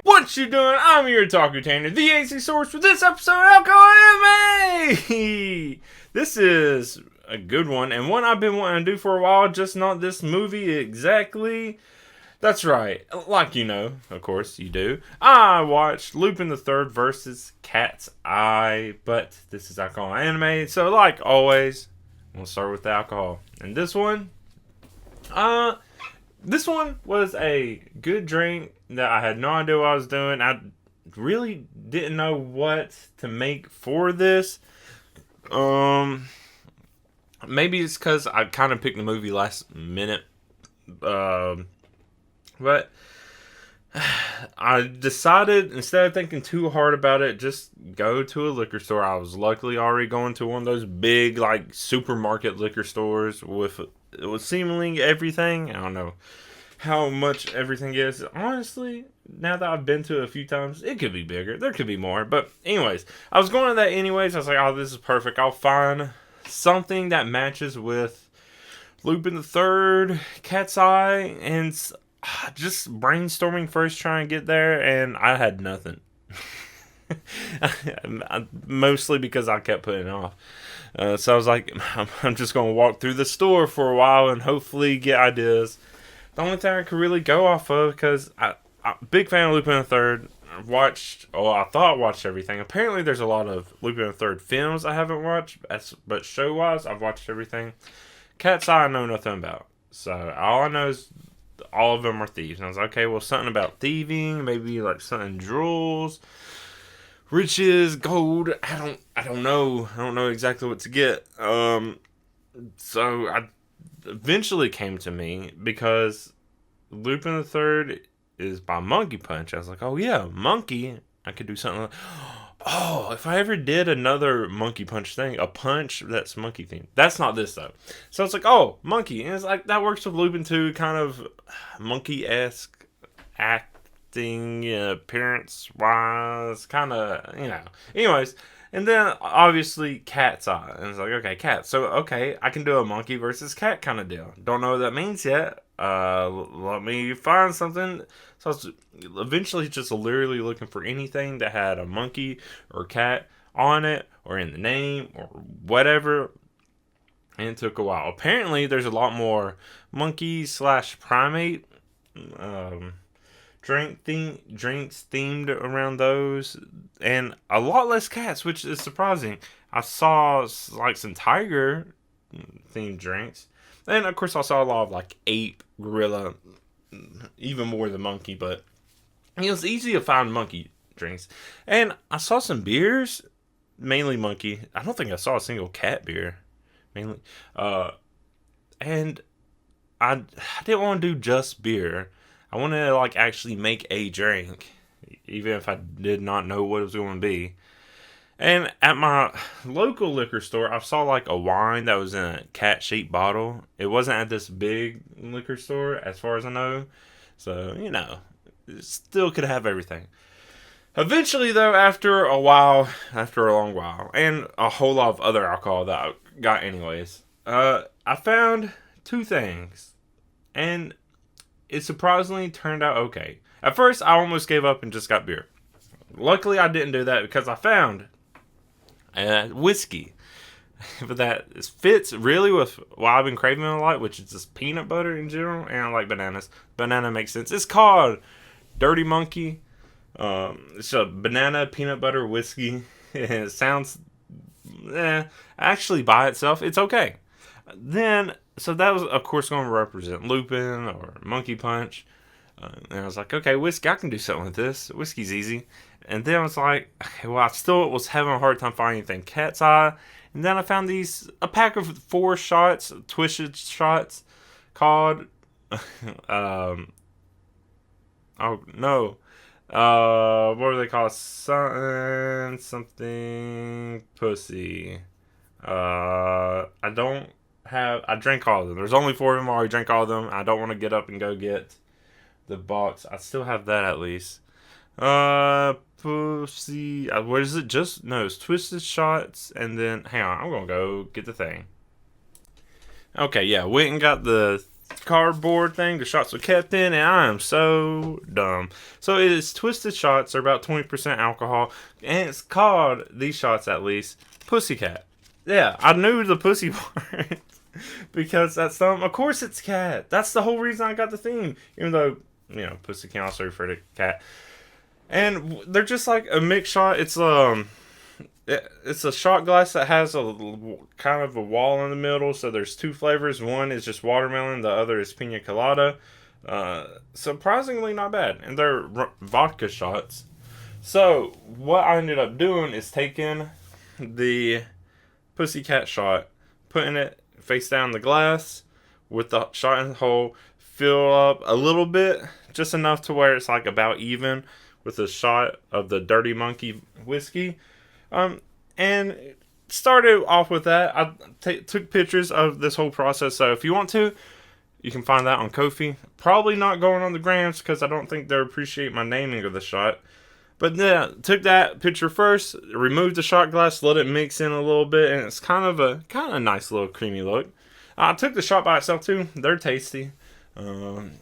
What you doing? I'm your otaku tainer, the theacstories for this episode of alcoholandanime. This is a good one, and one I've been wanting to do for a while, just not this movie exactly. That's right, like you know, of course you do. I watched Lupin the Third versus Cat's Eye, but this is alcohol anime, so like always, we'll start with the alcohol. And uh, this one was a good drink that I had no idea what I was doing. I really didn't know what to make for this. Um, Maybe it's because I kind of picked the movie last minute. But I decided, instead of thinking too hard about it, just go to a liquor store. I was luckily already going to one of those big, like, supermarket liquor stores with seemingly everything. I don't know how much everything is. Honestly, now that I've been to it a few times, it could be bigger. There could be more. But anyways, I was going to that anyways. I was like, oh, this is perfect. I'll find something that matches with Lupin the Third, Cat's Eye, and just brainstorming first, trying to get there, and I had nothing. Mostly because I kept putting it off. So I was like, I'm just going to walk through the store for a while and hopefully get ideas. The only thing I could really go off of, because I'm big fan of Lupin the Third. I thought I watched everything. Apparently there's a lot of Lupin the Third films I haven't watched, but show-wise, I've watched everything. Cat's Eye I know nothing about. So all I know is all of them are thieves. And I was like, okay, well, something about thieving, maybe like something jewels, riches, gold. I don't know. I don't know exactly what to get. So I eventually came to me because Lupin the Third is by Monkey Punch. I was like, oh yeah, Monkey. I could do something like, oh, if I ever did another Monkey Punch thing, a punch that's monkey themed. That's not this though. So it's like, oh, monkey. And it's like, that works with Lupin 2, kind of monkey-esque acting, appearance-wise, kind of, Anyways, and then obviously Cat's Eye. And it's like, okay, cat. So, okay, I can do a monkey versus cat kind of deal. Don't know what that means yet. Let me find something. So I was eventually just literally looking for anything that had a monkey or cat on it or in the name or whatever. And it took a while. Apparently, there's a lot more monkey slash primate drinks themed around those, and a lot less cats, which is surprising. I saw like some tiger themed drinks, and of course I saw a lot of like ape, gorilla, even more than monkey. But it was easy to find monkey drinks, and I saw some beers, mainly monkey. I don't think I saw a single cat beer, mainly. And I didn't want to do just beer. I wanted to like actually make a drink, even if I did not know what it was going to be. And at my local liquor store, I saw like a wine that was in a cat-shaped bottle. It wasn't at this big liquor store, as far as I know. So, it still could have everything. Eventually, though, after a long while, and a whole lot of other alcohol that I got anyways, I found two things. And it surprisingly turned out okay. At first, I almost gave up and just got beer. Luckily, I didn't do that because I found whiskey. But that fits really with what I've been craving a lot, which is just peanut butter in general, and I like bananas. Banana makes sense. It's called Dirty Monkey. It's a banana peanut butter whiskey. It sounds, actually by itself, it's okay. Then, so that was, of course, going to represent Lupin or Monkey Punch. And I was like, okay, whiskey, I can do something with this. Whiskey's easy. And then I was like, okay, well, I still was having a hard time finding anything. Cat's Eye. And then I found a pack of 4 shots, twisted shots, called, oh, no. What were they called? Something pussy. I drank all of them. There's only 4 of them. I already drank all of them. I don't want to get up and go get the box. I still have that at least. Pussy. What is it? No, it's twisted shots. And then, hang on. I'm going to go get the thing. Okay, yeah. Went and got the cardboard thing the shots were kept in, and I am so dumb. So it is twisted shots. They're about 20% alcohol, and it's called, these shots at least, Pussycat. Yeah, I knew the pussy part because that's dumb. Of course it's cat. That's the whole reason I got the theme. Even though, pussy can also refer to cat. And they're just like a mixed shot. It's a shot glass that has a kind of a wall in the middle. So there's two flavors. One is just watermelon. The other is pina colada. Surprisingly not bad. And they're vodka shots. So what I ended up doing is taking the Pussycat shot, putting it face down in the glass with the shot in the hole, fill up a little bit, just enough to where it's like about even with a shot of the Dirty Monkey whiskey. And started off with that. I took pictures of this whole process. So if you want to, you can find that on Ko-fi. Probably not going on the grams because I don't think they'll appreciate my naming of the shot. But yeah, took that picture first, removed the shot glass, let it mix in a little bit, and it's kind of a nice little creamy look. I took the shot by itself too. They're tasty. I'm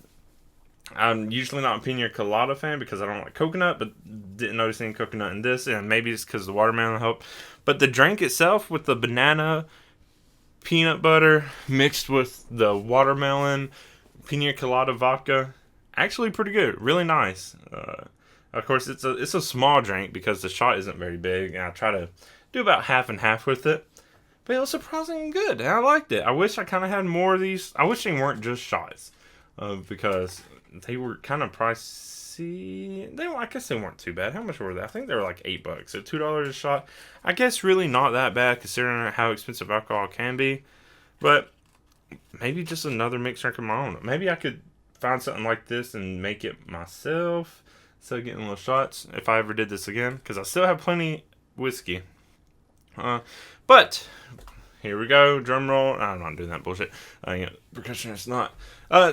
usually not a pina colada fan because I don't like coconut, but didn't notice any coconut in this, and maybe it's because the watermelon helped. But the drink itself with the banana, peanut butter mixed with the watermelon, pina colada vodka, actually pretty good, really nice. Of course, it's a small drink because the shot isn't very big, and I try to do about half and half with it. But it was surprisingly good, and I liked it. I wish I kind of had more of these. I wish they weren't just shots, because they were kind of pricey. I guess they weren't too bad. How much were they? I think they were like $8. So $2 a shot. I guess really not that bad considering how expensive alcohol can be. But maybe just another mixed drink of my own. Maybe I could find something like this and make it myself instead of getting little shots if I ever did this again. Because I still have plenty whiskey. But here we go. Drum roll. I'm not doing that bullshit. Percussionist not.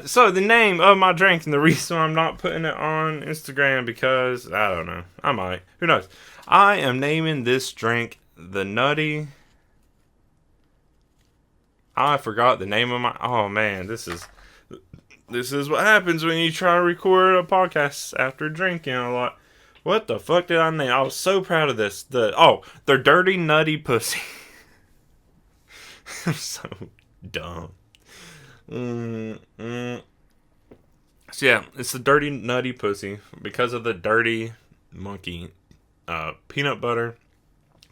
So the name of my drink and the reason I'm not putting it on Instagram because I don't know. I might. Who knows? I am naming this drink the Nutty. I forgot the name of my. Oh man, this is what happens when you try to record a podcast after drinking a lot. What the fuck did I name? I was so proud of this. The Dirty Nutty Pussy. I'm so dumb. So yeah, it's the Dirty Nutty Pussy because of the Dirty Monkey peanut butter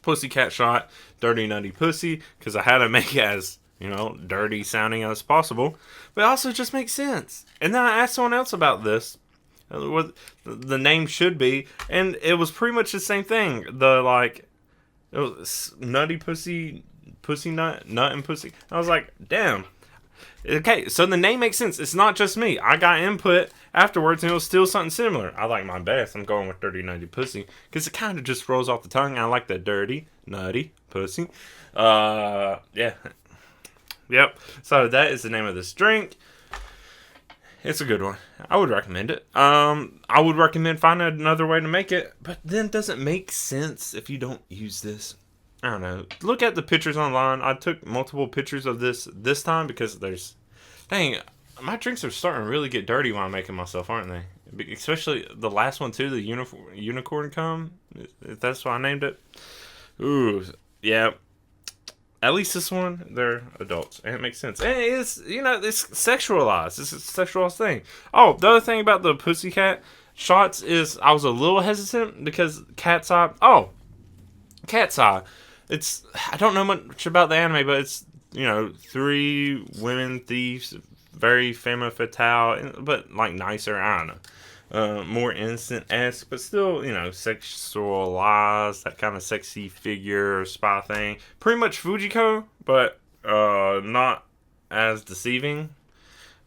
Pussycat shot, Dirty Nutty Pussy, because I had to make it as dirty sounding as possible, but it also just makes sense. And then I asked someone else about this, what the name should be, and it was pretty much the same thing. It was Nutty Pussy, Pussy Nut, Nut and Pussy. I was like, damn. Okay, so the name makes sense. It's not just me. I got input afterwards, and it was still something similar. I like mine best. I'm going with Dirty Nutty Pussy because it kind of just rolls off the tongue. I like the Dirty Nutty Pussy. Yeah. Yep. So that is the name of this drink. It's a good one. I would recommend it. I would recommend finding another way to make it, but then it doesn't make sense if you don't use this. I don't know. Look at the pictures online. I took multiple pictures of this time because dang, my drinks are starting to really get dirty when I'm making myself, aren't they? Especially the last one too, the unicorn cum. If that's what I named it. Ooh, yeah. At least this one, they're adults, and it makes sense. And it's it's sexualized. It's a sexualized thing. Oh, the other thing about the Pussycat shots is I was a little hesitant because Cat's Eye. Oh, Cat's Eye. I don't know much about the anime, but it's 3 women thieves, very femme fatale, but like nicer. I don't know, more innocent-esque, but still sexualized, that kind of sexy figure spy thing. Pretty much Fujiko, but not as deceiving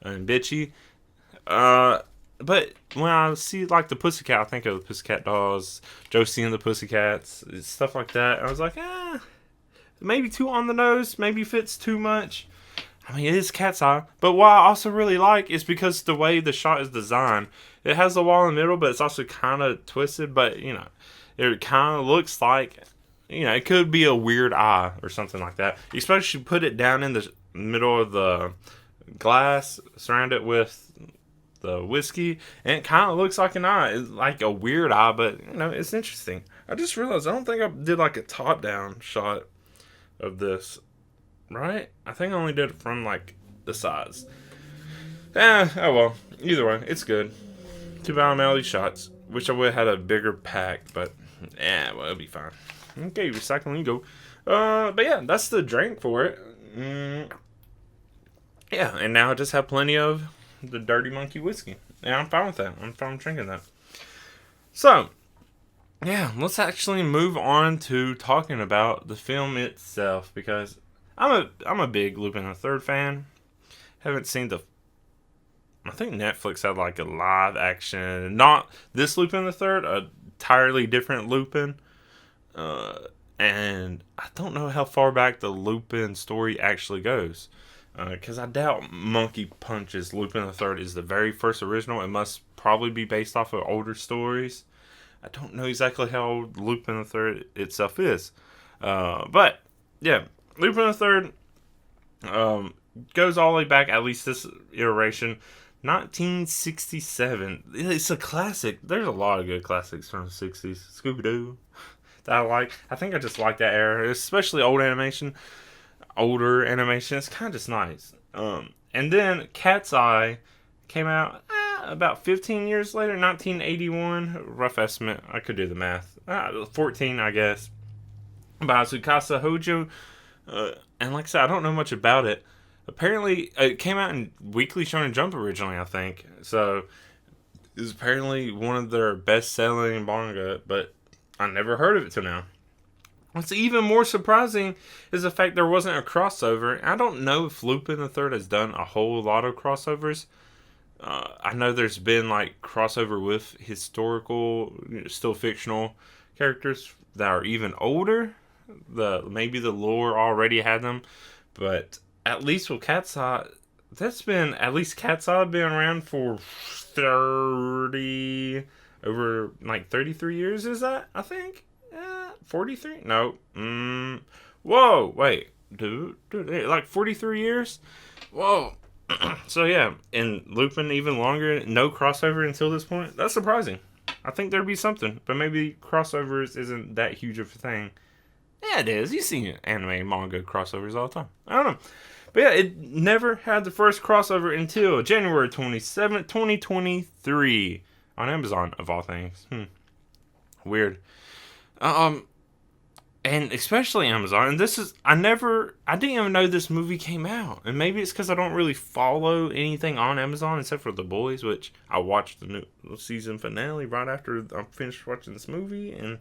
and bitchy. But when I see like the Pussycat, I think of the Pussycat Dolls, Josie and the Pussycats, stuff like that. I was like, maybe too on the nose, maybe fits too much. I mean, it is Cat's Eye. But what I also really like is because the way the shot is designed, it has the wall in the middle, but it's also kind of twisted. But it kind of looks like it could be a weird eye or something like that. Especially put it down in the middle of the glass, surrounded with the whiskey, and it kind of looks like an eye. It's like a weird eye, but it's interesting. I just realized I don't think I did like a top down shot of this, right? I think I only did it from like the sides. Oh well. Either way, it's good. Too bad I'm out of these shots. Wish I would have had a bigger pack, but well, it'll be fine. Okay, recycling, go. But yeah, that's the drink for it. Yeah, and now I just have plenty of the Dirty Monkey whiskey. Yeah, I'm fine with that. I'm fine drinking that. So, yeah, let's actually move on to talking about the film itself, because I'm a big Lupin the Third fan. Haven't seen I think Netflix had like a live action, not this Lupin the Third, a entirely different Lupin. And I don't know how far back the Lupin story actually goes. Because I doubt Monkey Punch's Lupin the Third is the very first original. It must probably be based off of older stories. I don't know exactly how old Lupin the Third itself is. But, yeah, Lupin the Third goes all the way back, at least this iteration, 1967. It's a classic. There's a lot of good classics from the 60s. Scooby-Doo that I like. I think I just like that era, especially older animation. It's kind of just nice. And then Cat's Eye came out about 15 years later, 1981. Rough estimate. I could do the math. 14, I guess. By Tsukasa Hojo. And like I said, I don't know much about it. Apparently, it came out in Weekly Shonen Jump originally, I think. So, it was apparently one of their best-selling manga, but I never heard of it till now. What's even more surprising is the fact there wasn't a crossover. I don't know if Lupin the Third has done a whole lot of crossovers. I know there's been like crossover with historical, still fictional characters that are even older. Maybe the lore already had them, but at least with Cat's Eye, Cat's Eye been around for 33 years, is that? I think? 43? No. Whoa, wait. Dude, like 43 years? Whoa. So yeah, and Lupin even longer, no crossover until this point? That's surprising. I think there'd be something, but maybe crossovers isn't that huge of a thing. Yeah, it is. You see anime, manga crossovers all the time. I don't know. But yeah, it never had the first crossover until January 27th, 2023. On Amazon, of all things. Weird. And especially Amazon. And I didn't even know this movie came out. And maybe it's because I don't really follow anything on Amazon except for The Boys, which I watched the new season finale right after I finished watching this movie. And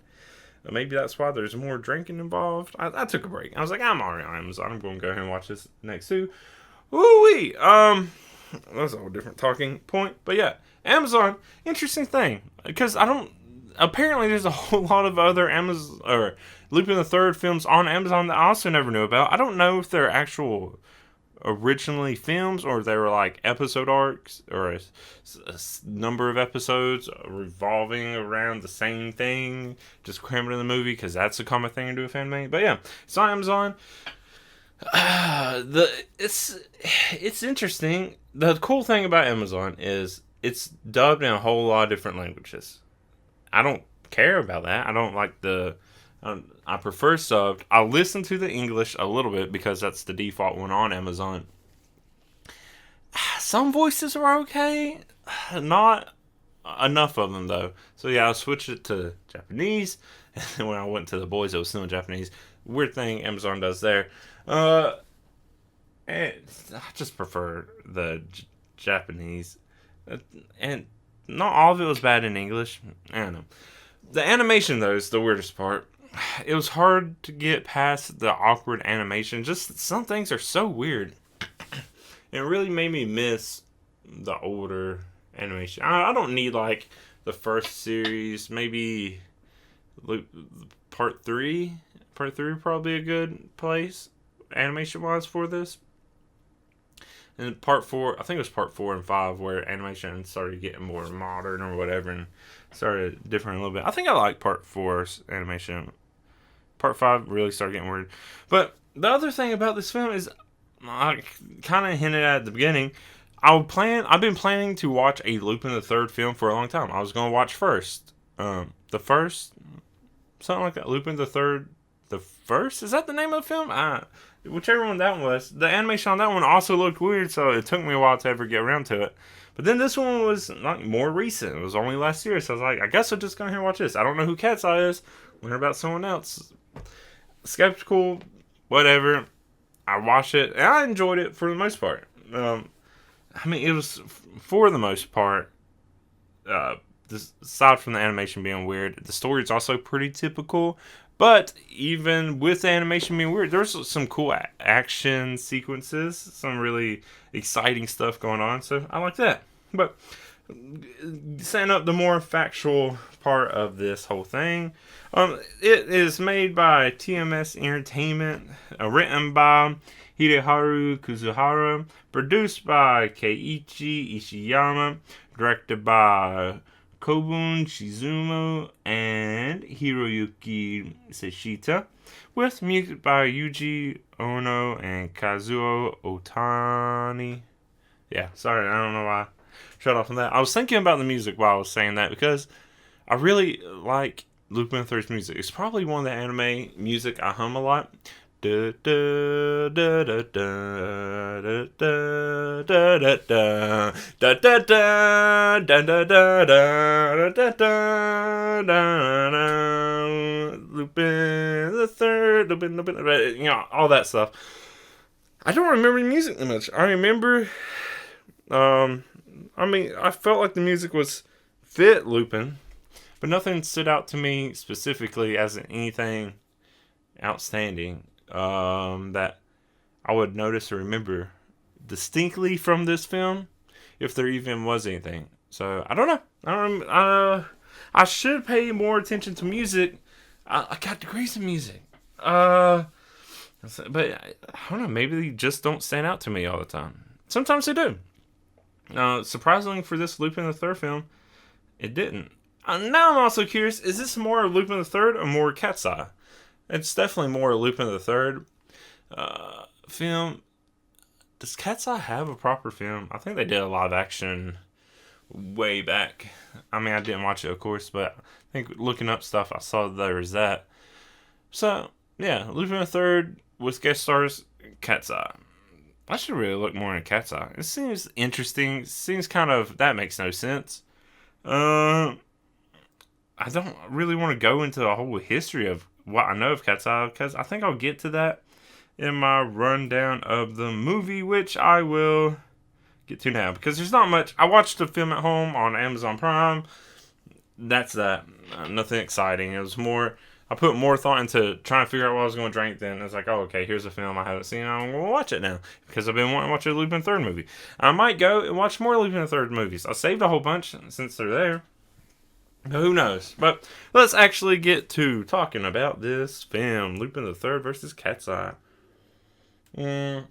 maybe that's why there's more drinking involved. I took a break. I was like, I'm already on Amazon. I'm going to go ahead and watch this next too. Woo-wee! That's a whole different talking point. But yeah, Amazon, interesting thing. Because apparently there's a whole lot of other Amazon, or Lupin the Third films on Amazon that I also never knew about. I don't know if they're actual originally films or they were like episode arcs or a number of episodes revolving around the same thing, just crammed in the movie, because that's a common thing to do with anime. But yeah, it's on Amazon. It's interesting. The cool thing about Amazon is it's dubbed in a whole lot of different languages. I don't care about that. I don't like I prefer subbed. I listen to the English a little bit because that's the default one on Amazon. Some voices are okay. Not enough of them, though. So yeah, I switched it to Japanese. And when I went to The Boys, it was still in Japanese. Weird thing Amazon does there. And I just prefer the Japanese. And not all of it was bad in English. I don't know. The animation, though, is the weirdest part. It was hard to get past the awkward animation. Just some things are so weird. It really made me miss the older animation. I don't need, like, the first series. Maybe part 3. Part 3 would probably be a good place, animation-wise, for this. And part 4, I think it was part 4 and 5, where animation started getting more modern or whatever, and started differing a little bit. I think I like part 4's animation. Part 5 really started getting weird. But the other thing about this film is I kind of hinted at the beginning. I've been planning to watch a Lupin the Third film for a long time. I was going to watch the first, something like that. Lupin the Third, the first. Is that the name of the film? Whichever one that was. The animation on that one also looked weird, so it took me a while to ever get around to it. But then this one was like more recent. It was only last year, so I was like, I guess I'll just go here and watch this. I don't know who Cat's Eye is. Learn about someone else. Skeptical, whatever. I watched it, and I enjoyed it for the most part. It was, for the most part, aside from the animation being weird, the story is also pretty typical. But even with the animation being weird, there's some cool action sequences, some really exciting stuff going on, so I like that. But setting up the more factual part of this whole thing, it is made by TMS Entertainment, written by Hideharu Kuzuhara, produced by Keiichi Ishiyama, directed by Kobun Shizumu and Hiroyuki Seshita, with music by Yuji Ono and Kazuo Otani. Yeah, sorry, I don't know why I shut off on that. I was thinking about the music while I was saying that, because I really like Lupin III's music. It's probably one of the anime music I hum a lot. Da da da da da da da da da da da da da da da da da. Lupin the Third, Lupin, all that stuff. I don't remember the music that much. I remember, I felt like the music was fit Lupin, but nothing stood out to me specifically as anything outstanding that I would notice or remember distinctly from this film, if there even was anything. So I don't know. I should pay more attention to music. I got degrees in music. But I don't know. Maybe they just don't stand out to me all the time. Sometimes they do. Surprisingly for this Lupin the Third film, it didn't. Now I'm also curious: is this more Lupin the Third or more Cat's Eye? It's definitely more Lupin the Third film. Does Cat's Eye have a proper film? I think they did a live action way back. I didn't watch it, of course, but I think looking up stuff, I saw there was that. So, yeah, Lupin the Third with guest stars Cat's Eye. I should really look more into Cat's Eye. It seems interesting. It seems kind of, that makes no sense. I don't really want to go into a whole history of what I know of Cat's Eye, because I think I'll get to that in my rundown of the movie, which I will get to now, because there's not much. I watched the film at home on Amazon Prime. That's that. Nothing exciting. It was more, I put more thought into trying to figure out what I was going to drink then. It's like, oh, okay, here's a film I haven't seen. I'm going to watch it now, because I've been wanting to watch a Lupin Third movie. I might go and watch more Lupin Third movies. I saved a whole bunch since they're there. Who knows? But let's actually get to talking about this film, Lupin the Third versus Cat's Eye. Yeah.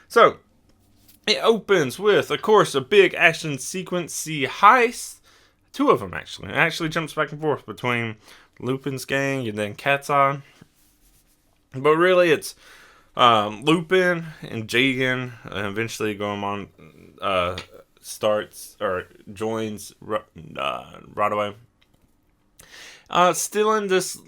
So, it opens with, of course, a big action sequence, heist. Two of them, actually. It actually jumps back and forth between Lupin's gang and then Cat's Eye. But really, it's Lupin and Jagan eventually going on... starts or joins right away. Stealing this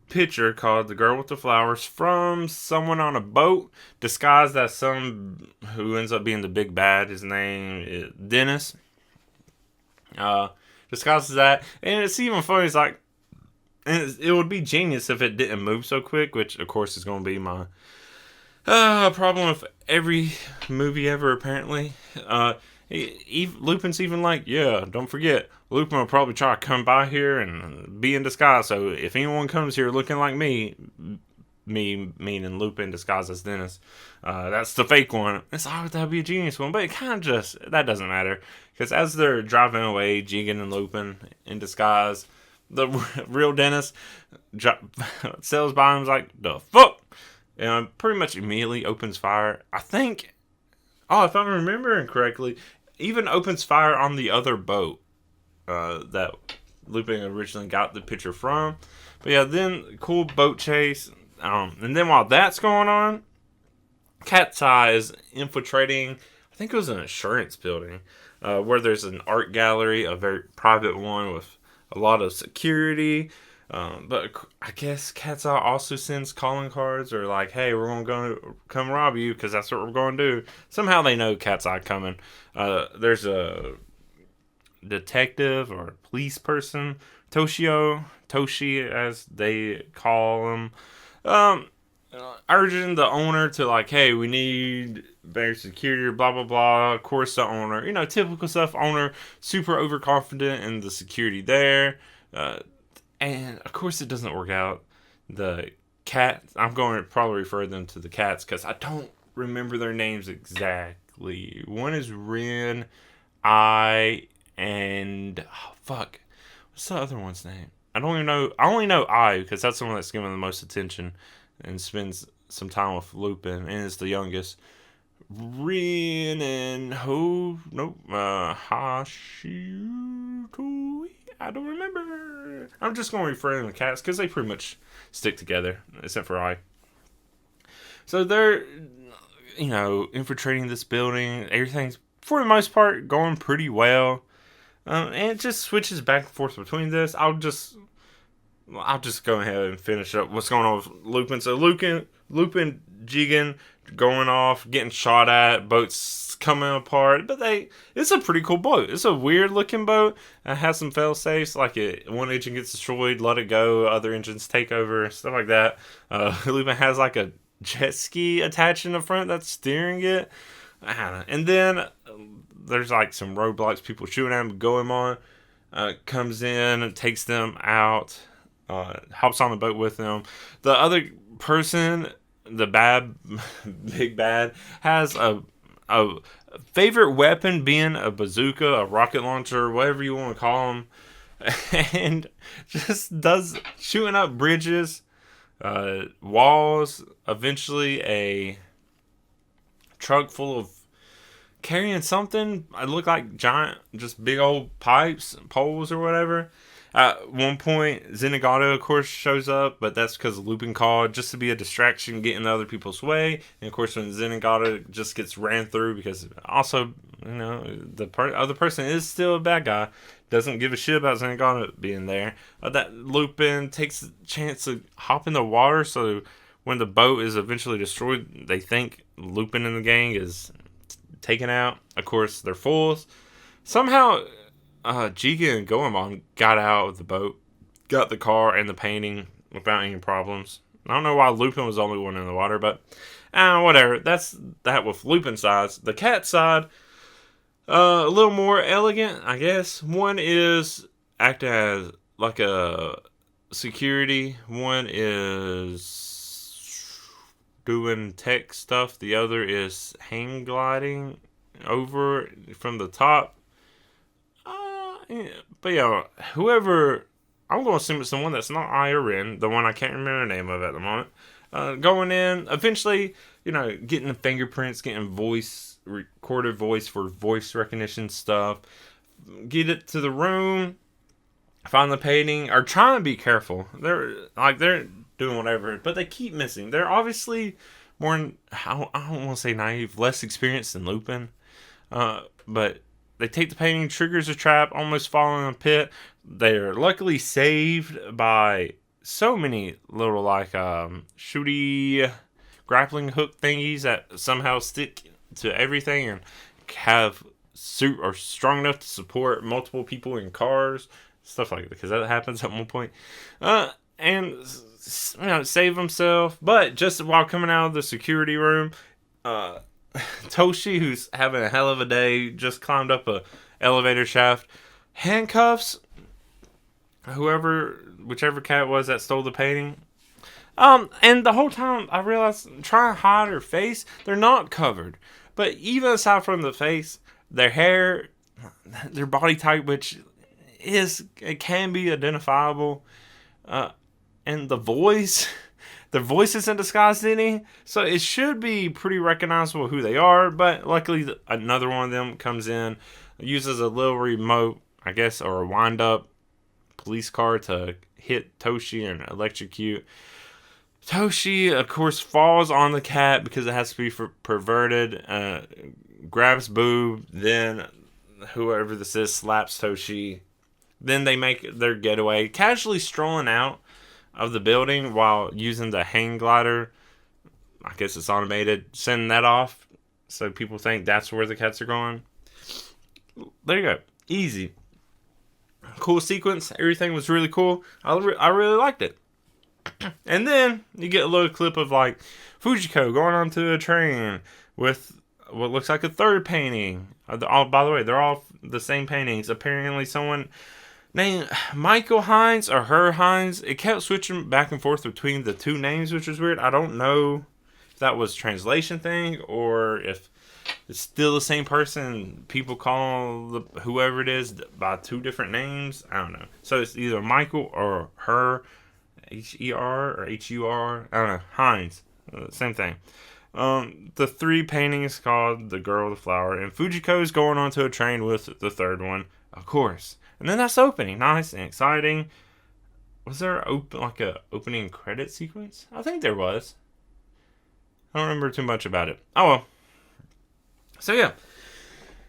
picture called The Girl with the Flowers from someone on a boat, disguised as some who ends up being the big bad. His name is Dennis. Disguises that, and it's even funny. It's like, and it would be genius if it didn't move so quick, which of course is going to be my problem with every movie ever, apparently. Lupin's even like, yeah, don't forget, Lupin will probably try to come by here and be in disguise, so if anyone comes here looking like me meaning Lupin disguised as Dennis, that's the fake one. It's always that'd be a genius one, but it kind of just, that doesn't matter, because as they're driving away, Jigen and Lupin in disguise, the real Dennis sails by him's like, the fuck? And pretty much immediately opens fire. I think, if I'm remembering correctly, even opens fire on the other boat that Lupin originally got the picture from. But yeah, then cool boat chase. And then while that's going on, Cat's Eye is infiltrating, I think it was an insurance building, where there's an art gallery, a very private one with a lot of security. But I guess Cat's Eye also sends calling cards or like, hey, we're going to come rob you because that's what we're going to do. Somehow they know Cat's Eye coming. There's a detective or police person, Toshi as they call him, urging the owner to like, hey, we need better security, blah blah blah. Of course, the owner, typical stuff. Owner super overconfident in the security there, and of course it doesn't work out. The cat, I'm going to probably refer them to the cats because I don't remember their names exactly. One is Ren, and fuck, what's the other one's name? I don't even know. I only know because that's the one that's given the most attention and spends some time with Lupin, and is the youngest. Rin and Hashiko. I don't remember. I'm just going to refer to them to cats because they pretty much stick together, except for I. So they're, infiltrating this building. Everything's, for the most part, going pretty well. And it just switches back and forth between this. I'll just go ahead and finish up what's going on with Lupin. So Lupin jigging, going off, getting shot at, boats coming apart. But it's a pretty cool boat. It's a weird looking boat. It has some fail safes, like one engine gets destroyed, let it go, other engines take over, stuff like that. Lupin has like a jet ski attached in the front that's steering it. I don't know. And then there's like some roadblocks, people shooting at him, going on. Comes in and takes them out. Hops on the boat with them. The other person, the big bad, has a favorite weapon being a bazooka, a rocket launcher, whatever you want to call them, and just does shooting up bridges, walls. Eventually, a truck full of carrying something. It looked like giant, just big old pipes, poles, or whatever. At one point, Zenigata, of course, shows up, but that's because Lupin called just to be a distraction, get in other people's way. And of course, when Zenigata just gets ran through, because also, the other person is still a bad guy, doesn't give a shit about Zenigata being there. That Lupin takes the chance to hop in the water, so when the boat is eventually destroyed, they think Lupin and the gang is taken out. Of course, they're fools. Somehow, Jigen and Goemon got out of the boat, got the car and the painting without any problems. I don't know why Lupin was the only one in the water, but whatever. That's that with Lupin's side. The cat side, a little more elegant, I guess. One is acting as like a security. One is doing tech stuff. The other is hang gliding over from the top. But whoever, I'm going to assume it's the one that's not I or Rin, the one I can't remember the name of at the moment. Going in, eventually, getting the fingerprints, getting recorded voice for voice recognition stuff. Get it to the room, find the painting, are trying to be careful. They're doing whatever, but they keep missing. They're obviously more, I don't want to say naive, less experienced than Lupin. But they take the painting, triggers a trap, almost fall in a pit. They're luckily saved by so many little shooty grappling hook thingies that somehow stick to everything and have are strong enough to support multiple people in cars, stuff like that, because that happens at one point. And save himself. But just while coming out of the security room, Toshi, who's having a hell of a day, just climbed up a elevator shaft, handcuffs whichever cat was that stole the painting. And the whole time I realized, trying to hide her face, they're not covered. But even aside from the face, their hair, their body type, which it can be identifiable, and the voice. Their voice isn't disguised any, so it should be pretty recognizable who they are, but luckily another one of them comes in, uses a little remote, I guess, or a wind-up police car to hit Toshi and electrocute. Toshi, of course, falls on the cat because it has to be perverted. Grabs boob, then whoever this is slaps Toshi. Then they make their getaway, casually strolling out of the building while using the hang glider. I guess it's automated, sending that off so people think that's where the cats are going. There you go. Easy. Cool sequence. Everything was really cool. I really liked it. And then you get a little clip of like Fujiko going onto a train with what looks like a third painting. By the way, they're all the same paintings. Apparently someone named Michael Hines or her Hines. It kept switching back and forth between the two names, which was weird. I don't know if that was a translation thing or if it's still the same person. People call whoever it is by two different names. I don't know. So it's either Michael or her, H-E-R or H-U-R. I don't know. Hines. Same thing. The three paintings called The Girl with the Flower. And Fujiko's going onto a train with the third one, of course. And then that's opening. Nice and exciting. Was there a opening credit sequence? I think there was. I don't remember too much about it. Oh well. So yeah.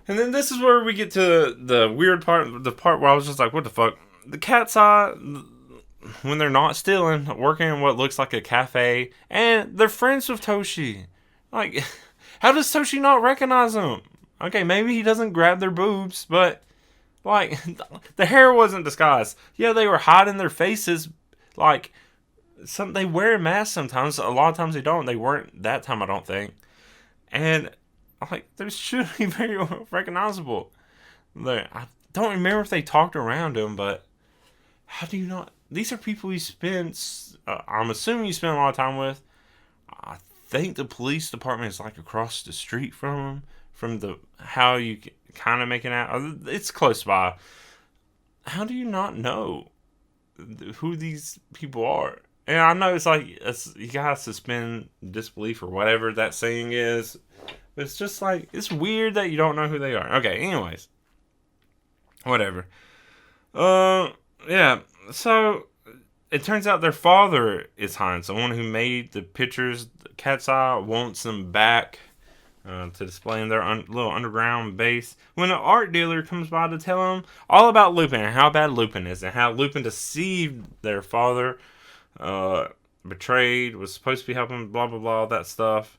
And then this is where we get to the weird part. The part where I was just like, what the fuck? The cat's eye, when they're not stealing, working in what looks like a cafe. And they're friends with Toshi. Like, how does Toshi not recognize them? Okay, maybe he doesn't grab their boobs, but like, the hair wasn't disguised. Yeah, they were hiding their faces. Like, they wear masks sometimes. A lot of times they don't. They weren't that time, I don't think. And like, they should be very recognizable. I don't remember if they talked around him, but how do you not? These are people you spend. I'm assuming you spend a lot of time with. I think the police department is like across the street from them. From how you kind of make it out, it's close by. How do you not know who these people are? And I know it's like you gotta suspend disbelief or whatever that saying is. But it's just like, it's weird that you don't know who they are. Okay, anyways. Whatever. Yeah. So, it turns out their father is Heinz, the one who made the pictures. Cat's Eye wants them back to display in their little underground base. When an art dealer comes by to tell them all about Lupin and how bad Lupin is and how Lupin deceived their father, betrayed, was supposed to be helping, blah, blah, blah, all that stuff.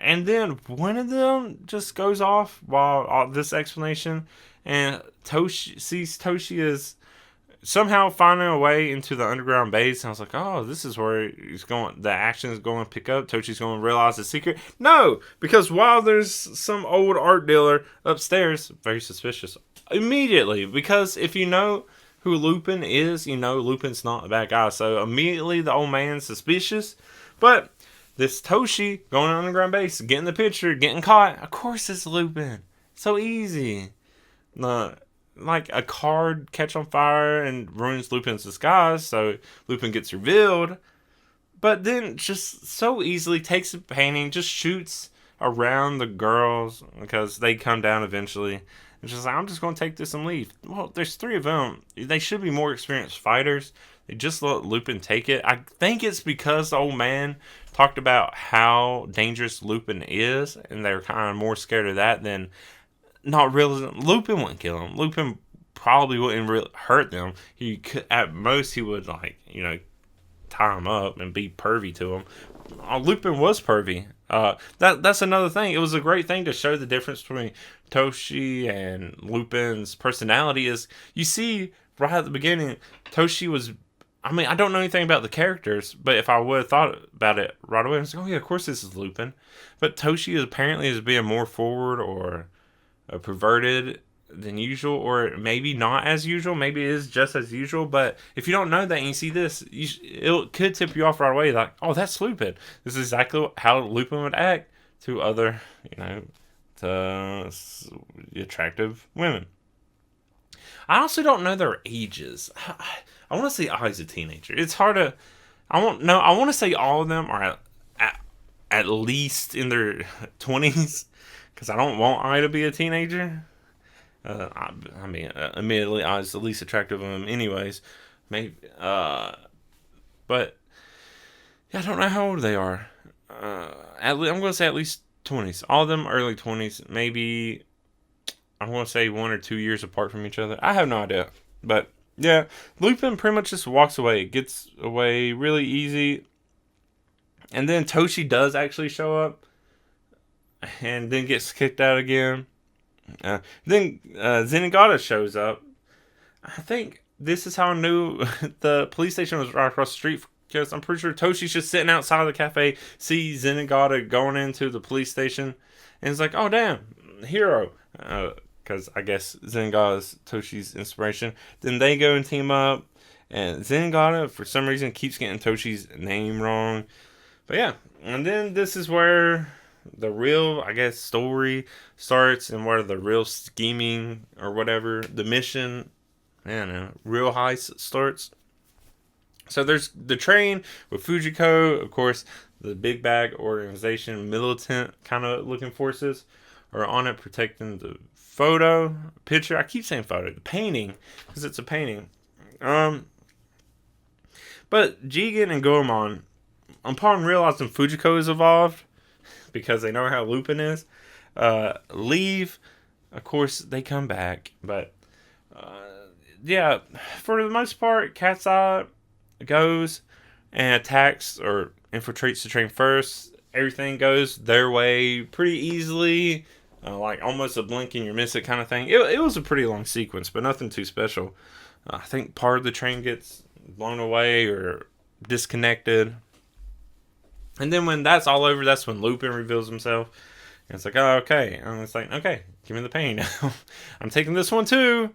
And then one of them just goes off while all this explanation, and sees Toshi is somehow finding a way into the underground base. And I was like, oh, this is where he's going. The action is going to pick up. Toshi's going to realize the secret. No, because while there's some old art dealer upstairs, very suspicious immediately. Because if you know who Lupin is, you know Lupin's not a bad guy. So immediately the old man's suspicious, but this Toshi going on the underground base, getting the picture, getting caught. Of course it's Lupin. So easy. Like a card catch on fire and ruins Lupin's disguise, so Lupin gets revealed. But then just so easily takes a painting, just shoots around the girls because they come down eventually. It's just like, I'm just going to take this and leave. Well, there's three of them. They should be more experienced fighters. They just let Lupin take it. I think it's because the old man talked about how dangerous Lupin is, and they're kind of more scared of that than not realizing Lupin wouldn't kill him. Lupin probably wouldn't really hurt them. He could, at most, he would tie him up and be pervy to him. Lupin was pervy. That's another thing. It was a great thing to show the difference between Toshi and Lupin's personality. Is you see right at the beginning, Toshi was. I mean, I don't know anything about the characters, but if I would have thought about it right away, I was like, oh yeah, of course this is Lupin. But Toshi is apparently being more forward or perverted than usual, or maybe not as usual. Maybe it is just as usual. But if you don't know that and you see this, it could tip you off right away. Like, oh, that's Lupin. This is exactly how Lupin would act to other, to attractive women. I also don't know their ages. I want to say Ai's a teenager. It's hard to. I want to say all of them are at least in their 20s, because I don't want Ai to be a teenager. Admittedly, Ai's the least attractive of them, anyways. Maybe, but Yeah, I don't know how old they are. I'm going to say at least 20s. All of them early 20s. Maybe, I'm going to say 1 or 2 years apart from each other. I have no idea. But, yeah, Lupin pretty much just walks away. Gets away really easy. And then Toshi does actually show up. And then gets kicked out again. Then Zenigata shows up. I think this is how I knew the police station was right across the street, because I'm pretty sure Toshi's just sitting outside of the cafe, sees Zenigata going into the police station, and it's like, oh damn, hero. Because I guess Zenigata is Toshi's inspiration. Then they go and team up, and Zenigata, for some reason, keeps getting Toshi's name wrong. But yeah, and then this is where the real, I guess, story starts, and where the real scheming or whatever, the mission, I don't know, real heist starts. So there's the train with Fujiko, of course, the big bag organization, militant kind of looking forces are on it protecting the picture. I keep saying photo, the painting, because it's a painting. But Jigen and Goemon, upon realizing Fujiko is evolved, because they know how Lupin is, leave. Of course, they come back, but yeah, for the most part, Cat's Eye goes and attacks or infiltrates the train first. Everything goes their way pretty easily, like almost a blink and you miss it kind of thing. It was a pretty long sequence, but nothing too special. I think part of the train gets blown away or disconnected. And then when that's all over, that's when Lupin reveals himself. And it's like, oh, okay. And it's like, okay, give me the pain now. I'm taking this one too.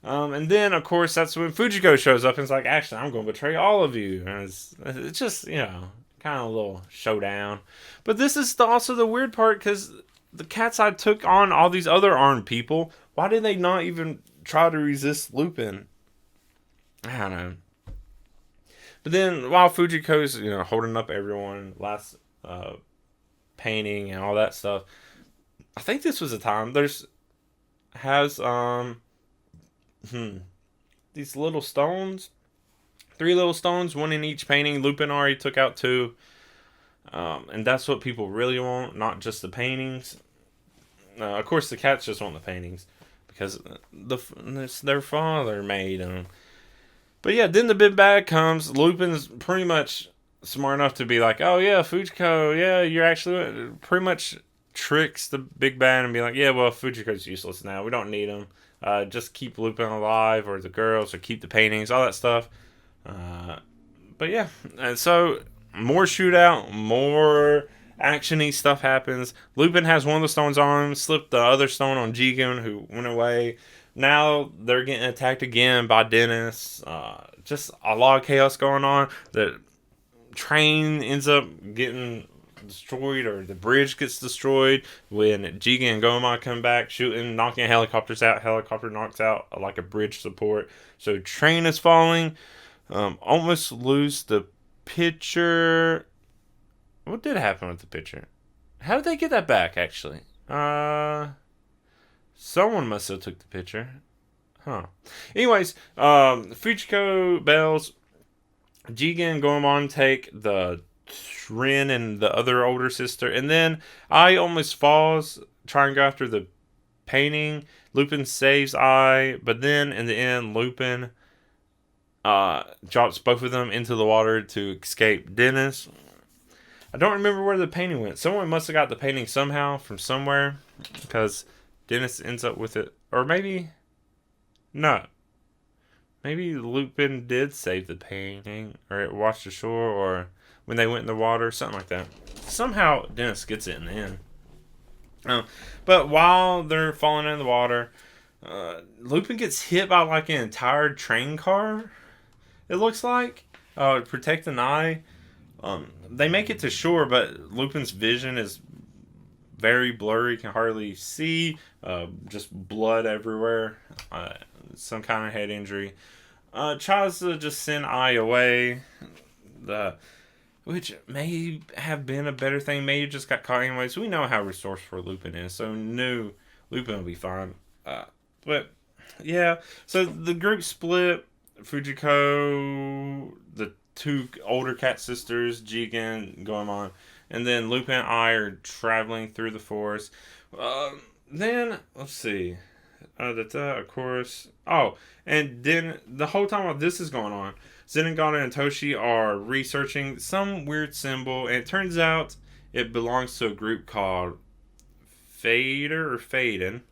And then, of course, that's when Fujiko shows up and it's like, actually, I'm going to betray all of you. And it's just, kind of a little showdown. But this is also the weird part, because the Cat's Eye took on all these other armed people. Why did they not even try to resist Lupin? I don't know. But then, while Fujiko's, holding up everyone, last painting and all that stuff, I think this was a time these little stones, 3 little stones, 1 in each painting. Lupin already took out 2, and that's what people really want, not just the paintings. Of course, the cats just want the paintings because their father made them. But yeah, then the big bag comes. Lupin's pretty much smart enough to be like, oh yeah, Fujiko, yeah, you're actually pretty much tricks the big bad and be like, yeah, well, Fujiko's useless now. We don't need him. Just keep Lupin alive, or the girls, or keep the paintings, all that stuff. But yeah, and so more shootout, more actiony stuff happens. Lupin has one of the stones on him, slipped the other stone on Jigen, who went away. Now they're getting attacked again by Dennis. Just a lot of chaos going on. The train ends up getting destroyed, or the bridge gets destroyed when Jigen and Goma come back, shooting, knocking helicopters out. Helicopter knocks out like a bridge support. So train is falling. Almost lose the picture. What did happen with the picture? How did they get that back, actually? Someone must have took the picture. Huh. Anyways, Fujiko Bells, Jigen and Goemon take the Rin and the other older sister, and then Ai almost falls trying to go after the painting. Lupin saves Ai, but then in the end, Lupin drops both of them into the water to escape Dennis. I don't remember where the painting went. Someone must have got the painting somehow from somewhere, because Dennis ends up with it. Or maybe... No. Maybe Lupin did save the painting, or it washed ashore, or when they went in the water, something like that. Somehow Dennis gets it in the end. But while they're falling in the water, Lupin gets hit by like an entire train car, it looks like, to protect an eye. They make it to shore, but Lupin's vision is very blurry, can hardly see, just blood everywhere, some kind of head injury. Tries to just send Ai away, which may have been a better thing. Maybe just got caught anyways. We know how resourceful Lupin is, so knew Lupin would be fine. But yeah, so the group split. Fujiko, the two older cat sisters, Jigen, going on. And then Lupin and I are traveling through the forest. Then, let's see. Of course. Oh, and then the whole time while this is going on, Zenigata and Toshi are researching some weird symbol, and it turns out it belongs to a group called Fader or Faden.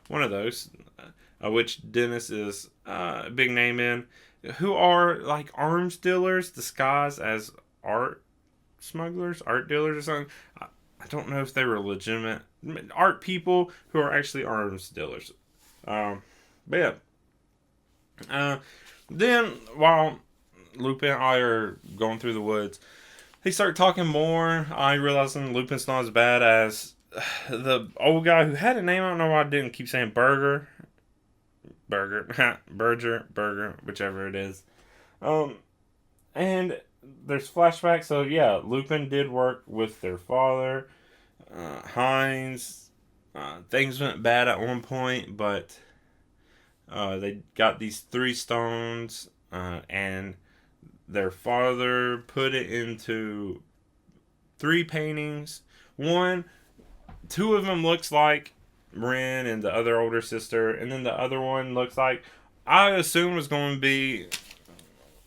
One of those, which Dennis is a big name in, who are like arms dealers disguised as art smugglers, art dealers or something. I don't know if they were legitimate art people who are actually arms dealers. But yeah. Then while Lupin and I are going through the woods, they start talking more. I realizing Lupin's not as bad as the old guy who had a name. I don't know why I didn't keep saying Burger, whichever it is. And there's flashbacks. So yeah, Lupin did work with their father, Heinz. Things went bad at one point, but they got these 3 stones, and their father put it into 3 paintings. 2 of them looks like Ren and the other older sister, and then the other one looks like, I assume was going to be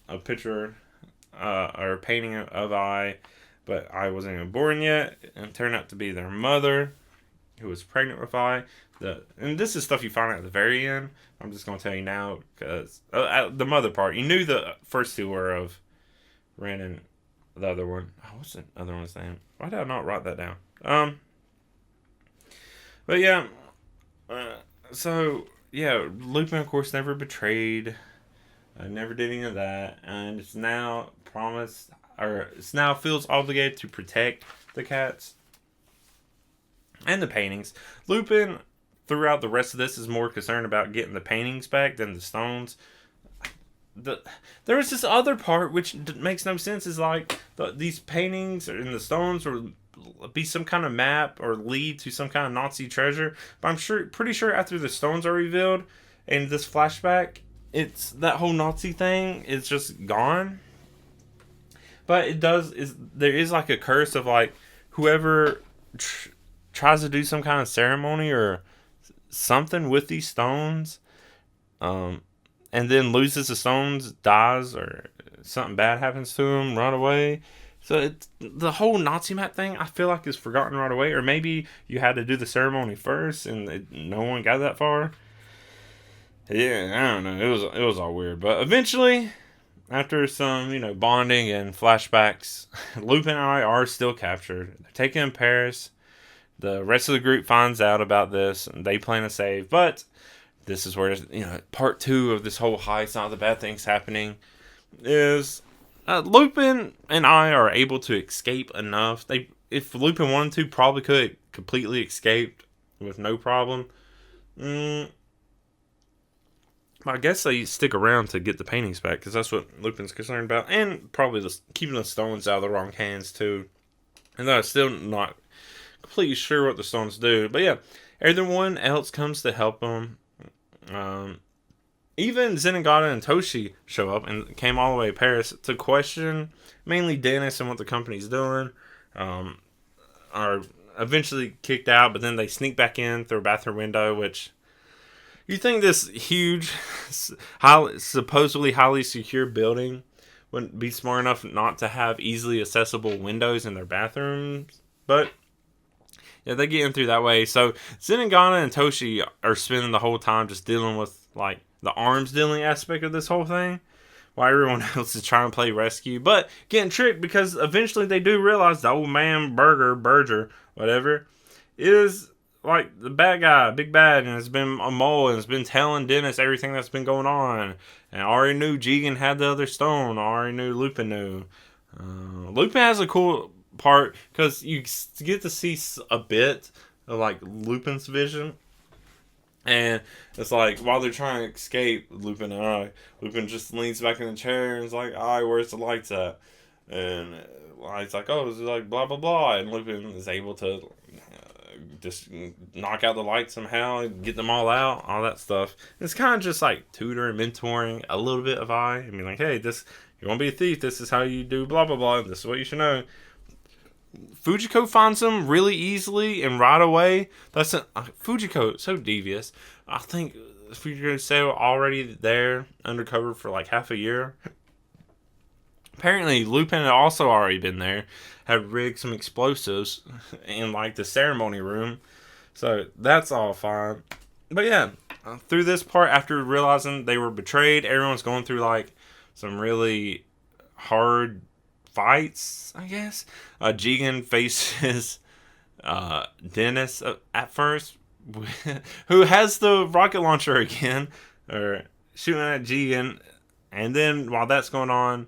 a picture or a painting of I, but I wasn't even born yet, and it turned out to be their mother, who was pregnant with I. And this is stuff you find out at the very end. I'm just going to tell you now, because the mother part, you knew the first 2 were of Ren and the other one. Oh, what's the other one's name? Why did I not write that down? But yeah, so yeah, Lupin of course never betrayed, never did any of that, and it's now feels obligated to protect the cats and the paintings. Lupin, throughout the rest of this, is more concerned about getting the paintings back than the stones. There was this other part which makes no sense. Is like these paintings and the stones will be some kind of map or lead to some kind of Nazi treasure. But I'm pretty sure after the stones are revealed in this flashback, it's that whole Nazi thing is just gone. But there is like a curse of like whoever tries to do some kind of ceremony or something with these stones, and then loses the stones, dies, or something bad happens to him, run away. So it's the whole Nazi map thing, I feel like, is forgotten right away. Or maybe you had to do the ceremony first and no one got that far. Yeah, I don't know. It was all weird. But eventually, after some, bonding and flashbacks, Lupin and I are still captured. They're taken in Paris. The rest of the group finds out about this and they plan to save. But this is where, part 2 of this whole heist, not the bad things happening, is Lupin and I are able to escape enough. If Lupin wanted to, probably could have completely escaped with no problem. But I guess they stick around to get the paintings back, because that's what Lupin's concerned about. And probably just keeping the stones out of the wrong hands, too. And I'm still not completely sure what the stones do. But yeah, everyone else comes to help them. Even Zenigata and Toshi show up and came all the way to Paris to question mainly Dennis and what the company's doing. Are eventually kicked out, but then they sneak back in through a bathroom window, which you think this huge, supposedly highly secure building wouldn't be smart enough not to have easily accessible windows in their bathrooms, but yeah, they get in through that way. So Zenigata and Toshi are spending the whole time just dealing with like the arms dealing aspect of this whole thing, while everyone else is trying to play rescue, but getting tricked, because eventually they do realize the old man Berger, whatever, is like the bad guy, big bad, and has been a mole and has been telling Dennis everything that's been going on. And I already knew Jigen had the other stone. I already knew Lupin knew. Lupin has a cool part because you get to see a bit of like Lupin's vision. And it's like, while they're trying to escape, Lupin just leans back in the chair and is like, where's the lights at? And it's like, oh, it's like blah, blah, blah. And Lupin is able to just knock out the lights somehow, get them all out, all that stuff. It's kind of just like tutoring, mentoring a little bit of I mean, like, hey, this You want to be a thief, this is how you do blah, blah, blah. This is what you should know. Fujiko finds him really easily and right away. Fujiko, so devious. I think Fujiko said already there undercover for like half a year. Apparently, Lupin had also already been there, had rigged some explosives in like the ceremony room. So that's all fine. But yeah, through this part, after realizing they were betrayed, everyone's going through like some really hard fights, I guess. Jigen faces Dennis at first, who has the rocket launcher again, or shooting at Jigen. And then while that's going on,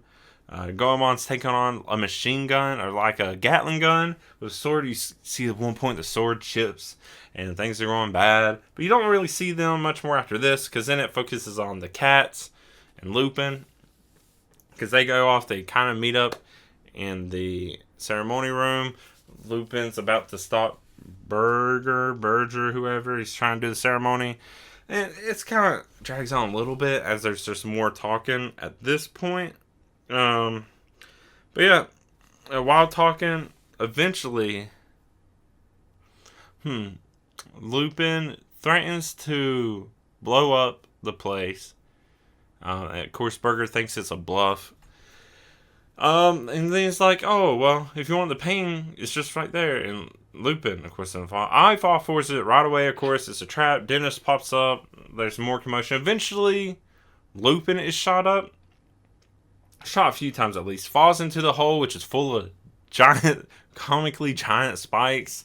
Goemon's taking on a machine gun, or like a Gatling gun with a sword. You see at one point the sword chips and things are going bad. But you don't really see them much more after this, because then it focuses on the cats and Lupin. Because they go off, they kind of meet up in the ceremony room. Lupin's about to stop Berger, whoever. He's trying to do the ceremony. And it's kind of drags on a little bit as there's just more talking at this point. But yeah, while talking, eventually, Lupin threatens to blow up the place. Of course, Berger thinks it's a bluff. And then he's like, oh, well, if you want the pain, it's just right there. And Lupin, of course, doesn't fall. I fall forces it right away, of course. It's a trap. Dennis pops up. There's more commotion. Eventually, Lupin is shot up. Shot a few times at least. Falls into the hole, which is full of comically giant spikes,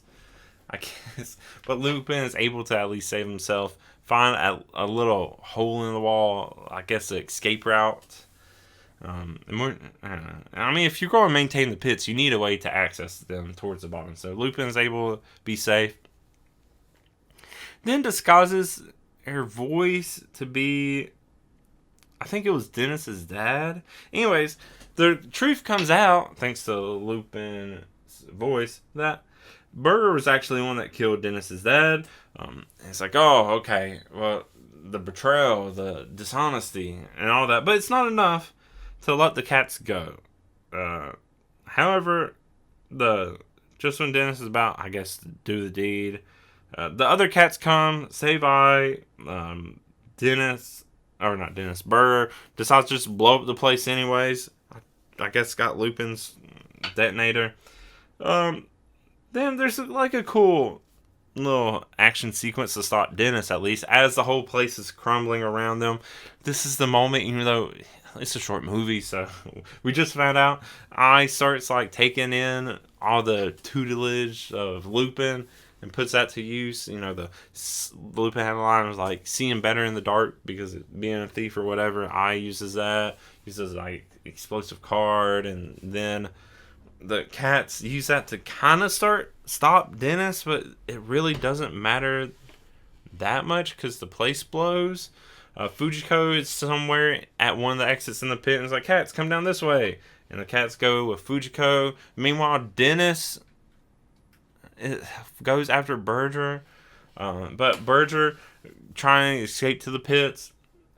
I guess. But Lupin is able to at least save himself. Find a little hole in the wall, I guess, the escape route. I mean, if you're going to maintain the pits, you need a way to access them towards the bottom. So Lupin is able to be safe. Then disguises her voice to be, I think it was Dennis's dad. Anyways, the truth comes out, thanks to Lupin's voice, that Berger was actually the one that killed Dennis's dad. It's like, oh, okay, well, the betrayal, the dishonesty, and all that. But it's not enough to let the cats go. However, just when Dennis is about, I guess, to do the deed, the other cats come, say bye. Berger decides to just blow up the place anyways. I guess got Lupin's detonator. Then there's like a cool little action sequence to stop Dennis, at least, as the whole place is crumbling around them. This is the moment, even though it's a short movie, so we just found out, I starts like taking in all the tutelage of Lupin and puts that to use. You know, the Lupin had a line was like seeing better in the dark because being a thief or whatever. I uses like explosive card, and then the cats use that to kind of stop Dennis, but it really doesn't matter that much because the place blows. Fujiko is somewhere at one of the exits in the pit and is like, cats, come down this way. And the cats go with Fujiko. Meanwhile, Dennis goes after Berger. But Berger, trying to escape to the pits,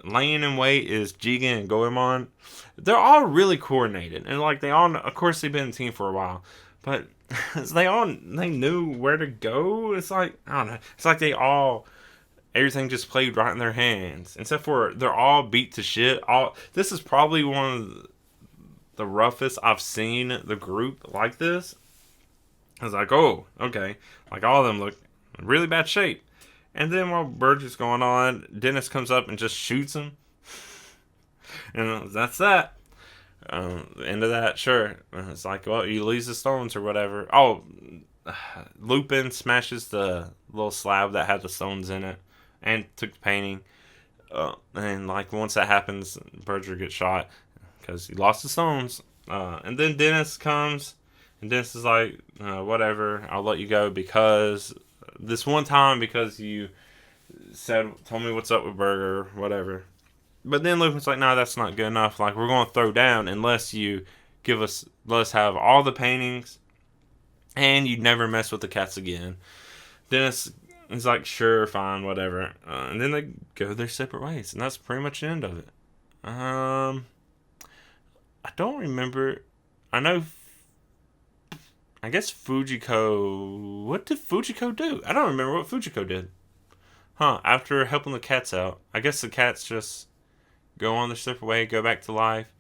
laying in wait is Jigen and Goemon. They're all really coordinated. And like they all, of course they've been in a team for a while. But they knew where to go. It's like, I don't know. It's like everything just played right in their hands. Except for they're all beat to shit. This is probably one of the roughest I've seen the group like this. I was like, oh, okay. Like all of them look in really bad shape. And then while Berger's going on, Dennis comes up and just shoots him. And that's that. End of that, sure. It's like, well, you lose the stones or whatever. Oh, Lupin smashes the little slab that had the stones in it and took the painting. And like once that happens, Berger gets shot because he lost the stones. And then Dennis comes, and Dennis is like, whatever, I'll let you go because this one time because you told me what's up with Berger, whatever. But then Lupin's like, no, that's not good enough. Like, we're going to throw down unless you let us have all the paintings and you'd never mess with the cats again. Dennis is like, sure, fine, whatever. And then they go their separate ways. And that's pretty much the end of it. I don't remember. I know. I guess Fujiko. What did Fujiko do? I don't remember what Fujiko did. Huh? After helping the cats out, I guess the cats just go on their separate way, go back to life.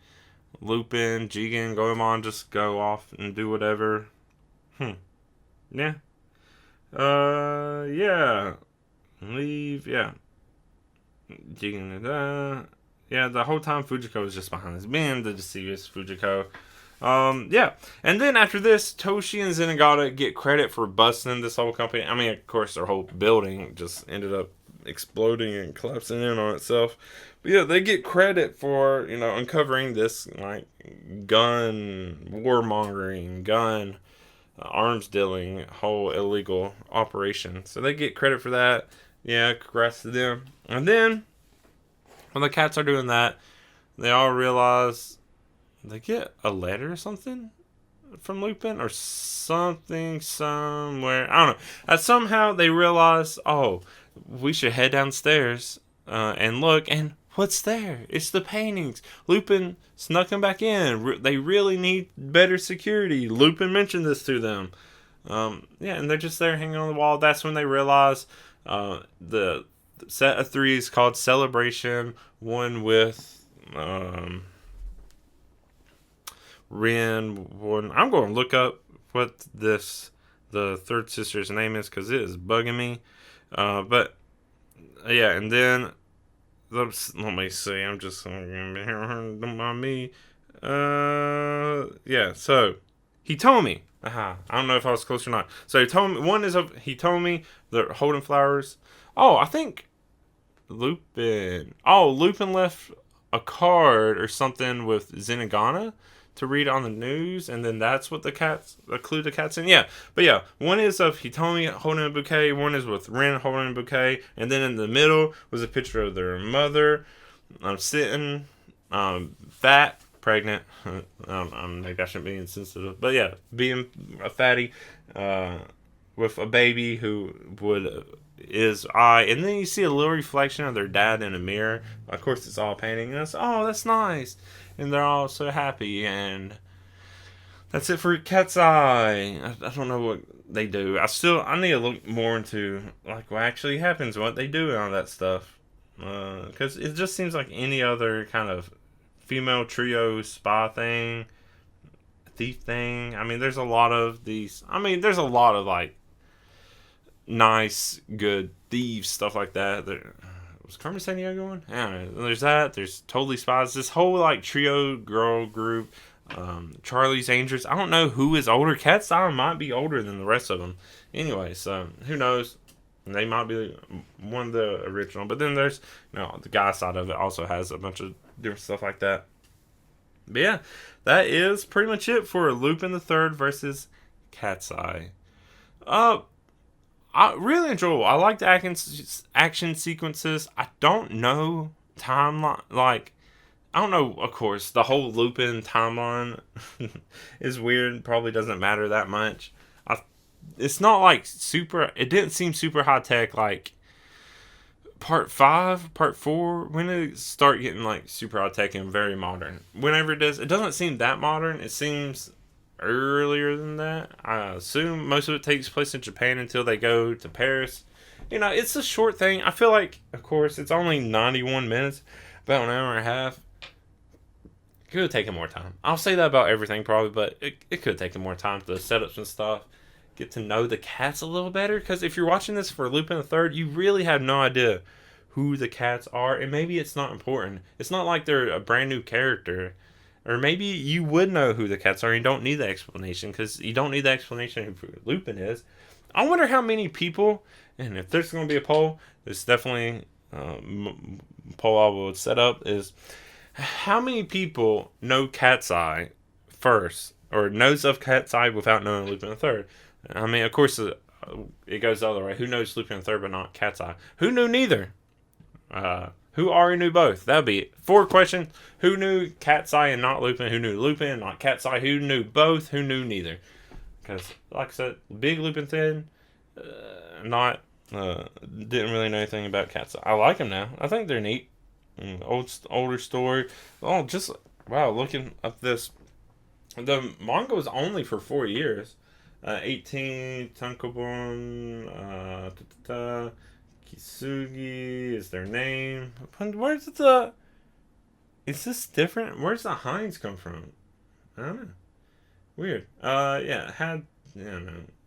Lupin, Jigen, Goemon just go off and do whatever. Yeah. Yeah. Leave. Yeah. Jigen. Yeah. The whole time Fujiko was just behind this, being the deceased Fujiko. Yeah. And then after this, Toshi and Zenigata get credit for busting this whole company. I mean, of course, their whole building just ended up exploding and collapsing in on itself. But yeah, they get credit for, uncovering this, like, gun warmongering, gun arms dealing, whole illegal operation. So they get credit for that. Yeah, congrats to them. And then, when the cats are doing that, they all realize they get a letter or something from Lupin or something somewhere. I don't know. Somehow they realize, oh, we should head downstairs and look. And what's there? It's the paintings. Lupin snuck them back in. They really need better security. Lupin mentioned this to them. Yeah, and they're just there hanging on the wall. That's when they realize the set of threes called Celebration. One with Rin. One. I'm going to look up what the third sister's name is because it is bugging me. But yeah, and then let me see. I'm just don't mind me. Yeah. So he told me. I don't know if I was close or not. So he told me he told me they're holding flowers. Oh, I think Lupin. Oh, Lupin left a card or something with Zenigata to read on the news, and then that's what the clue the cat's in. Yeah, but yeah, one is of Hitomi holding a bouquet, one is with Rin holding a bouquet, and then in the middle was a picture of their mother, sitting, fat, pregnant. Maybe I shouldn't be insensitive, but yeah, being a fatty, with a baby who is and then you see a little reflection of their dad in a mirror. Of course, it's all painting, and that's nice. And they're all so happy, and that's it for Cat's Eye. I don't know what they do. I need to look more into like what actually happens, what they do, and all that stuff. Because it just seems like any other kind of female trio spy thing, thief thing. I mean, there's a lot of these. I mean, there's a lot of like nice, good thieves stuff like that. Was Carmen Sandiego one? I don't know. There's that. There's Totally Spies. This whole like trio girl group. Charlie's Angels. I don't know who is older. Cat's Eye might be older than the rest of them. Anyway, so who knows? They might be one of the original. But then there's the guy side of it also has a bunch of different stuff like that. But yeah, that is pretty much it for Lupin the Third versus Cat's Eye. Really enjoyable. I like the action sequences. I don't know timeline. Like, I don't know, of course. The whole Lupin timeline is weird. Probably doesn't matter that much. It's not like super. It didn't seem super high tech like part 5, part 4. When did it start getting like super high tech and very modern? Whenever it doesn't seem that modern. It seems earlier than that. I assume most of it takes place in Japan until they go to Paris. It's a short thing. I feel like, of course, it's only 91 minutes, about an hour and a half. It could have taken more time. I'll say that about everything probably, but it could have taken more time to set up some stuff, get to know the cats a little better. Because if you're watching this for Lupin the Third, you really have no idea who the cats are, and maybe it's not important. It's not like they're a brand new character. Or maybe you would know who the cats are and you don't need the explanation, because you don't need the explanation of who Lupin is. I wonder how many people, and if there's going to be a poll, there's definitely a poll I will set up, is how many people know Cat's Eye first, or knows of Cat's Eye without knowing Lupin the Third? I mean, of course, it goes the other way. Who knows Lupin the Third but not Cat's Eye? Who knew neither? Who already knew both? That would be it. 4 questions. Who knew Cat's Eye and not Lupin? Who knew Lupin and not Cat's Eye? Who knew both? Who knew neither? Because, like I said, big Lupin fan, didn't really know anything about Cat's Eye. I like them now. I think they're neat. Older story. Oh, just Wow, looking up this, the manga was only for 4 years. 18 Tankobon, Kisugi is their name. Where's the? Is this different? Where's the Heinz come from? I don't know. Weird. Yeah, it had,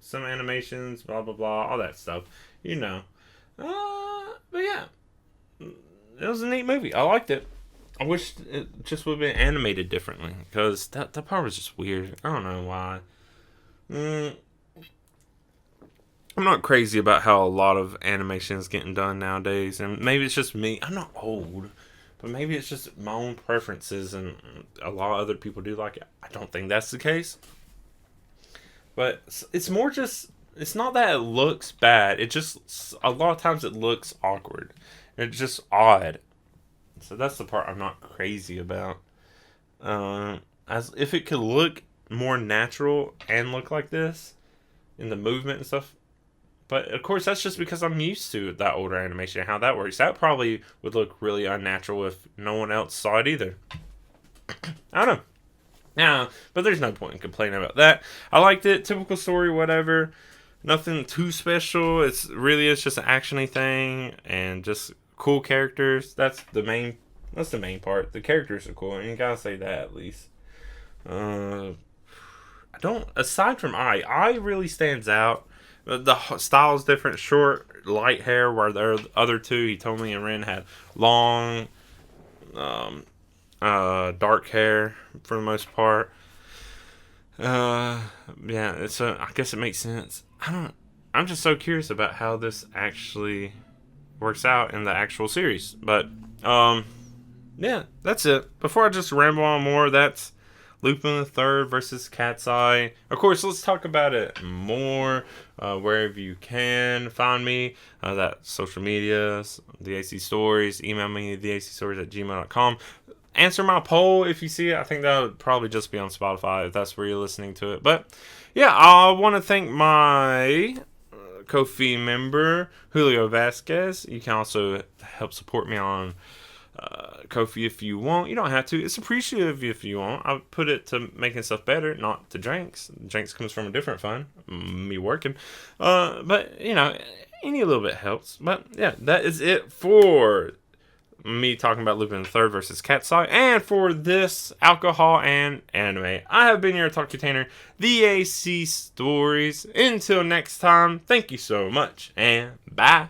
some animations, blah blah blah, all that stuff. You know. But yeah, it was a neat movie. I liked it. I wish it just would have been animated differently because that part was just weird. I don't know why. Mm, I'm not crazy about how a lot of animation is getting done nowadays, and maybe it's just me. I'm not old, but maybe it's just my own preferences, and a lot of other people do like it. I don't think that's the case, but it's more just. It's not that it looks bad. It just a lot of times it looks awkward. It's just odd. So that's the part I'm not crazy about. As if it could look more natural and look like this in the movement and stuff. But of course, that's just because I'm used to that older animation and how that works. That probably would look really unnatural if no one else saw it either. I don't know. Yeah, but there's no point in complaining about that. I liked it. Typical story, whatever. Nothing too special. It's really it's just an actiony thing and just cool characters. That's the main. That's the main part. The characters are cool, and you gotta say that at least. I don't. Aside from I really stands out. The style is different. Short, light hair, where the other two, he told me, and Ren had long, um, dark hair for the most part. Yeah, I guess it makes sense. I don't. I'm just so curious about how this actually works out in the actual series. But yeah, that's it. Before I just ramble on more, that's Lupin the Third versus Cat's Eye. Of course, let's talk about it more wherever you can find me. That social media, the AC Stories. Email me theacstories@gmail.com. Answer my poll if you see it. I think that would probably just be on Spotify if that's where you're listening to it. But yeah, I want to thank my Ko-fi member, Julio Vasquez. You can also help support me on Ko-fi if you want. You don't have to. It's appreciative if you want. I put it to making stuff better, not to drinks. Drinks comes from a different fund, me working. But, any little bit helps. But yeah, that is it for me talking about Lupin the Third versus Cat's Eye, and for this alcohol and anime. I have been your Talk Tanner, the AC Stories. Until next time, thank you so much, and bye.